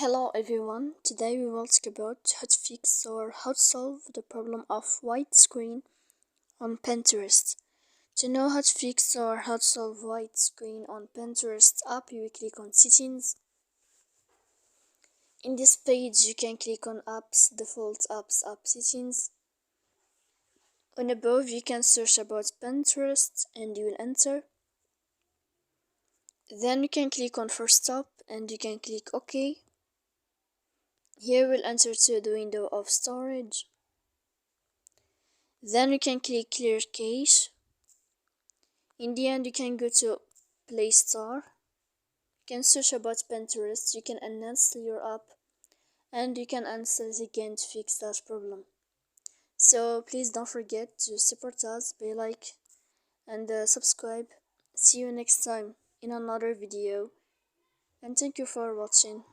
Hello everyone, today we will talk about how to fix or how to solve the problem of white screen on Pinterest. To know how to fix or how to solve white screen on Pinterest app, you will click on settings. In this page you can click on apps, default apps, app settings. On above you can search about Pinterest and you will enter. Then you can click on first stop and you can click OK. Here we'll enter to the window of storage. Then you can click clear cache. In the end you can go to Play Store. You can search about Pinterest, you can uninstall your app and you can uninstall it again to fix that problem. So please don't forget to support us by like and subscribe. See you next time in another video and thank you for watching.